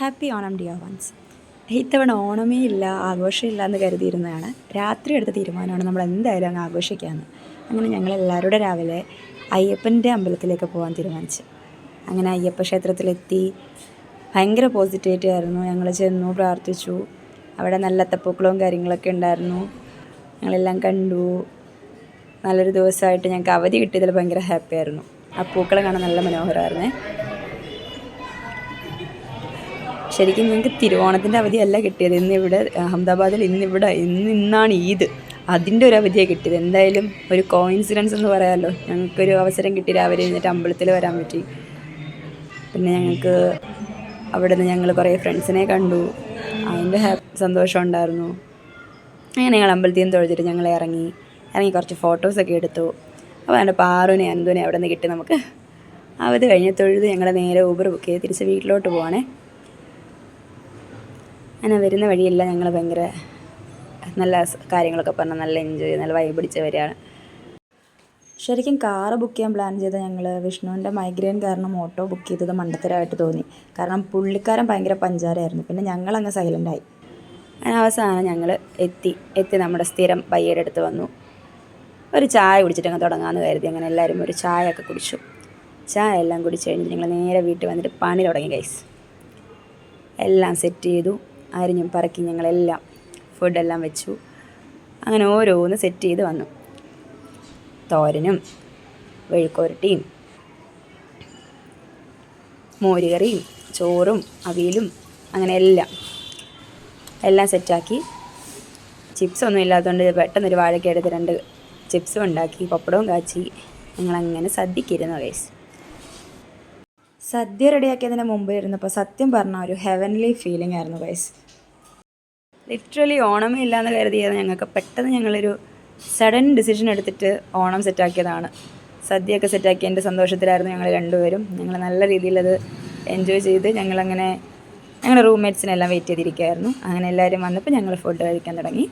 Happy Onam dear ones. ഇത്തവണ ഓണമേ ഇല്ല, ആഘോഷമില്ല എന്ന് കരുതിയിരുന്നതാണ്. രാത്രി എടുത്ത തീരുമാനമാണ് നമ്മൾ എന്തായാലും അങ്ങ് ആഘോഷിക്കാമെന്ന്. അങ്ങനെ ഞങ്ങളെല്ലാവരുടെ രാവിലെ അയ്യപ്പൻ്റെ അമ്പലത്തിലേക്ക് പോകാൻ തീരുമാനിച്ചു. അങ്ങനെ അയ്യപ്പ ക്ഷേത്രത്തിലെത്തി. ഭയങ്കര പോസിറ്റിവിറ്റി ആയിരുന്നു. ഞങ്ങൾ ചെന്നു, പ്രാർത്ഥിച്ചു. അവിടെ നല്ല അത്തപ്പൂക്കളവും കാര്യങ്ങളൊക്കെ ഉണ്ടായിരുന്നു. ഞങ്ങളെല്ലാം കണ്ടു. നല്ലൊരു ദിവസമായിട്ട് ഞങ്ങൾക്ക് അവധി കിട്ടിയതിൽ ഭയങ്കര ഹാപ്പി ആയിരുന്നു. ആ പൂക്കളം കാണാൻ നല്ല മനോഹരമായിരുന്നേ. ശരിക്കും ഞങ്ങൾക്ക് തിരുവോണത്തിൻ്റെ അവധിയല്ല കിട്ടിയത്. ഇന്നിവിടെ അഹമ്മദാബാദിൽ ഇന്നാണ് ഈദ്. അതിൻ്റെ ഒരു അവധിയാണ് കിട്ടിയത്. എന്തായാലും ഒരു കോയിൻസിഡൻസ് എന്ന് പറയാമല്ലോ. ഞങ്ങൾക്കൊരു അവസരം കിട്ടി, രാവിലെ എഴുന്നേറ്റ് അമ്പലത്തിൽ വരാൻ പറ്റി. പിന്നെ ഞങ്ങൾക്ക് അവിടെ നിന്ന് ഞങ്ങൾ കുറേ ഫ്രണ്ട്സിനെ കണ്ടു. അതിൻ്റെ സന്തോഷം ഉണ്ടായിരുന്നു. അങ്ങനെ ഞങ്ങൾ അമ്പലത്തിൽ നിന്ന് തൊഴുതിട്ട് ഞങ്ങൾ ഇറങ്ങി കുറച്ച് ഫോട്ടോസൊക്കെ എടുത്തു. അപ്പോൾ അതിൻ്റെ പാറുവിനെ അന്തുവിനെ അവിടെ നിന്ന് കിട്ടി നമുക്ക്. അവധി കഴിഞ്ഞ് തൊഴുത് ഞങ്ങൾ നേരെ ഊബർ ബുക്ക് ചെയ്ത് തിരിച്ച് വീട്ടിലോട്ട് പോവാണേ. അങ്ങനെ വരുന്ന വഴിയെല്ലാം ഞങ്ങൾ ഭയങ്കര നല്ല കാര്യങ്ങളൊക്കെ പറഞ്ഞ് നല്ല എൻജോയ് ചെയ്ത് നല്ല വൈബടിച്ച് വരികയാണ്. ശരിക്കും കാറ് ബുക്ക് ചെയ്യാൻ പ്ലാൻ ചെയ്ത ഞങ്ങൾ വിഷ്ണുവിൻ്റെ മൈഗ്രെയിൻ കാരണം ഓട്ടോ ബുക്ക് ചെയ്തത് മണ്ടത്തരമായിട്ട് തോന്നി. കാരണം പുള്ളിക്കാരൻ ഭയങ്കര പഞ്ചാരയായിരുന്നു. പിന്നെ ഞങ്ങളങ്ങ് സൈലൻ്റായി. അങ്ങനെ അവസാനം ഞങ്ങൾ എത്തി നമ്മുടെ സ്ഥിരം പയ്യയുടെ അടുത്ത് വന്നു. ഒരു ചായ കുടിച്ചിട്ട് അങ്ങ് തുടങ്ങാമെന്ന് കരുതി. അങ്ങനെ എല്ലാവരും ഒരു ചായയൊക്കെ കുടിച്ചു. ചായ എല്ലാം കുടിച്ച് കഴിഞ്ഞിട്ട് ഞങ്ങൾ നേരെ വീട്ടിൽ വന്നിട്ട് പണി തുടങ്ങി ഗൈസ്. എല്ലാം സെറ്റ് ചെയ്തു. അരിഞ്ഞും പറക്കി ഞങ്ങളെല്ലാം ഫുഡെല്ലാം വെച്ചു. അങ്ങനെ ഓരോന്ന് സെറ്റ് ചെയ്ത് വന്നു. തോരനും വെഴുക്കുരട്ടിയും മോരുകറിയും ചോറും അവിയലും അങ്ങനെ എല്ലാം സെറ്റാക്കി. ചിപ്സൊന്നും ഇല്ലാത്തതുകൊണ്ട് പെട്ടെന്നൊരു വാഴയ്ക്ക എടുത്ത് 2 ചിപ്സും ഉണ്ടാക്കി, പപ്പടവും കാച്ചി ഞങ്ങളങ്ങനെ സദ്യക്കിരുന്നു ഗൈസ്. സദ്യ റെഡിയാക്കിയതിന് മുമ്പ് ഇരുന്നപ്പോൾ സത്യം പറഞ്ഞാൽ ഒരു ഹെവൻലി ഫീലിംഗ് ആയിരുന്നു ഗൈസ്. ലിറ്ററലി ഓണമേ ഇല്ലയെന്ന് കരുതിയത് ഞങ്ങൾക്ക് പെട്ടെന്ന് ഞങ്ങളൊരു സഡൻ ഡിസിഷൻ എടുത്തിട്ട് ഓണം സെറ്റാക്കിയതാണ്. സദ്യയൊക്കെ സെറ്റാക്കിയതിൻ്റെ സന്തോഷത്തിലായിരുന്നു ഞങ്ങൾ രണ്ടുപേരും. ഞങ്ങൾ നല്ല രീതിയിലത് എൻജോയ് ചെയ്ത് ഞങ്ങളുടെ റൂംമേറ്റ്സിനെല്ലാം വെയിറ്റ് ചെയ്തിരിക്കുകയായിരുന്നു. അങ്ങനെ എല്ലാവരും വന്നപ്പോൾ ഞങ്ങൾ ഫുഡ് കഴിക്കാൻ തുടങ്ങി.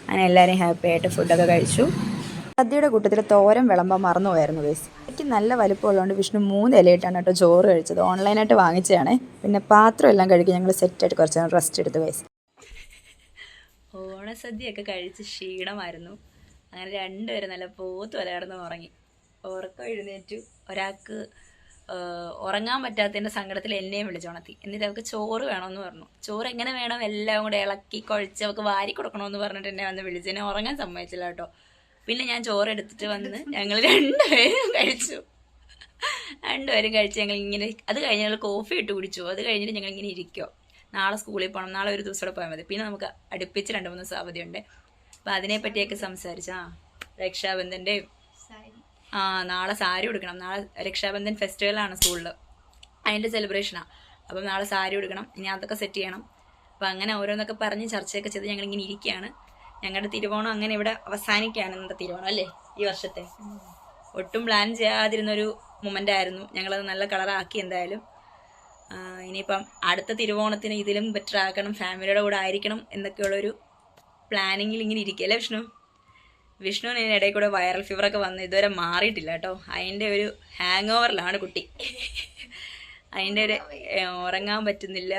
അങ്ങനെ എല്ലാവരും ഹാപ്പി ആയിട്ട് ഫുഡൊക്കെ കഴിച്ചു. സദ്യയുടെ കൂട്ടത്തിൽ തോരൻ വിളമ്പാൻ മറന്നുപോയായിരുന്നു ഗൈസ്. എനിക്ക് നല്ല വലിപ്പമുള്ളതുകൊണ്ട് വിഷ്ണു 3 ഇലയിട്ടാണ് കേട്ടോ ചോറ് കഴിച്ചത്. ഓൺലൈനായിട്ട് വാങ്ങിച്ചതാണേ. പിന്നെ പാത്രം എല്ലാം കഴിക്കും. ഞങ്ങൾ സെറ്റായിട്ട് കുറച്ച് നേരം റെസ്റ്റ് എടുത്തു ഗൈസ്. ഓണസദ്യയൊക്കെ കഴിച്ച് ക്ഷീണമായിരുന്നു. അങ്ങനെ 2 പേരും നല്ല പോത്ത് പോലെ കിടന്ന് ഉറങ്ങി. ഉറക്കം എഴുന്നേറ്റു. ഒരാൾക്ക് ഉറങ്ങാൻ പറ്റാത്തതിൻ്റെ സങ്കടത്തിൽ എന്നെയും വിളിച്ചുണർത്തി. എന്നിട്ട് അവൾക്ക് ചോറ് വേണമെന്ന് പറഞ്ഞു. ചോറ് എങ്ങനെ വേണം, എല്ലാം കൂടെ ഇളക്കി കുഴച്ച് അവൾക്ക് വാരി കൊടുക്കണമെന്ന് പറഞ്ഞിട്ട് എന്നെ വന്ന് വിളിച്ചു. എന്നെ ഉറങ്ങാൻ സമ്മതിച്ചില്ല കേട്ടോ. പിന്നെ ഞാൻ ചോറ് എടുത്തിട്ട് വന്ന് ഞങ്ങൾ 2 പേരും കഴിച്ചു. 2 പേരും കഴിച്ച് ഞങ്ങളിങ്ങനെ അത് കഴിഞ്ഞ് ഞങ്ങൾ കോഫി ഇട്ട് കുടിച്ചു. അത് കഴിഞ്ഞിട്ട് ഞങ്ങളിങ്ങനെ ഇരിക്കുമോ. നാളെ സ്കൂളിൽ പോകണം. നാളെ ഒരു ദിവസം കൂടെ പോയാൽ മതി. പിന്നെ നമുക്ക് അടുപ്പിച്ച് 2-3 ദിവസം അവധിയുണ്ട്. അപ്പം അതിനെപ്പറ്റിയൊക്കെ സംസാരിച്ചു. രക്ഷാബന്ധൻ്റെയും നാളെ സാരി ഉടുക്കണം. നാളെ രക്ഷാബന്ധൻ ഫെസ്റ്റിവലാണ് സ്കൂളിൽ. അതിൻ്റെ സെലിബ്രേഷനാണ്. അപ്പം നാളെ സാരി ഉടുക്കണം. ഇനി അതൊക്കെ സെറ്റ് ചെയ്യണം. അപ്പം അങ്ങനെ ഓരോന്നൊക്കെ പറഞ്ഞ് ചർച്ചയൊക്കെ ചെയ്ത് ഞങ്ങളിങ്ങനെ ഇരിക്കുകയാണ്. ഞങ്ങളുടെ തിരുവോണം അങ്ങനെ ഇവിടെ അവസാനിക്കുകയാണ്. ഇന്നത്തെ തിരുവോണം അല്ലേ, ഈ വർഷത്തെ. ഒട്ടും പ്ലാൻ ചെയ്യാതിരുന്നൊരു മൊമെൻ്റ് ആയിരുന്നു. ഞങ്ങളത് നല്ല കളറാക്കി. എന്തായാലും ഇനിയിപ്പം അടുത്ത തിരുവോണത്തിന് ഇതിലും ബെറ്റർ ആക്കണം, ഫാമിലിയുടെ കൂടെ ആയിരിക്കണം എന്നൊക്കെയുള്ളൊരു പ്ലാനിങ്ങിൽ ഇങ്ങനെ ഇരിക്കുകയല്ലേ വിഷ്ണുവിന് ഇടയിൽ കൂടെ വൈറൽ ഫീവറൊക്കെ വന്ന് ഇതുവരെ മാറിയിട്ടില്ല കേട്ടോ. അതിൻ്റെ ഒരു ഹാങ് ഓവറിലാണ് കുട്ടി. അതിൻ്റെ ഒരു ഉറങ്ങാൻ പറ്റുന്നില്ല,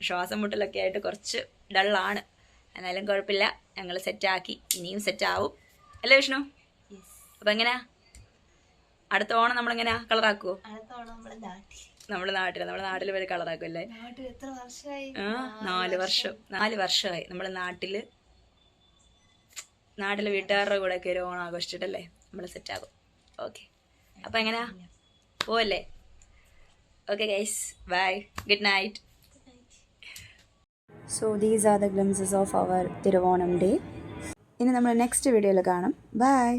ശ്വാസം മുട്ടലൊക്കെ ആയിട്ട് കുറച്ച് ഡള്ളാണ്. എന്നാലും കുഴപ്പമില്ല, ഞങ്ങൾ സെറ്റാക്കി. ഇനിയും സെറ്റാവും അല്ലേ വിഷ്ണു? അപ്പം എങ്ങനെയാ അടുത്ത ഓണം നമ്മളെങ്ങനെയാ കളറാക്കുമോ? നമ്മുടെ നാട്ടിൽ വരെ കളറാക്കും അല്ലേ? 4 വർഷമായി നമ്മൾ നാട്ടിലെ വീട്ടുകാരുടെ കൂടെ ഒക്കെ ഒരു ഓണം ആഘോഷിച്ചിട്ടല്ലേ നമ്മൾ സെറ്റാകും. ഓക്കെ, അപ്പം എങ്ങനെയാ പോവല്ലേ? Okay guys, bye, good night. So these are the glimpses of our Tiruvanam day. ഇനി നമ്മൾ നെക്സ്റ്റ് വീഡിയോയിൽ കാണാം. ബൈ.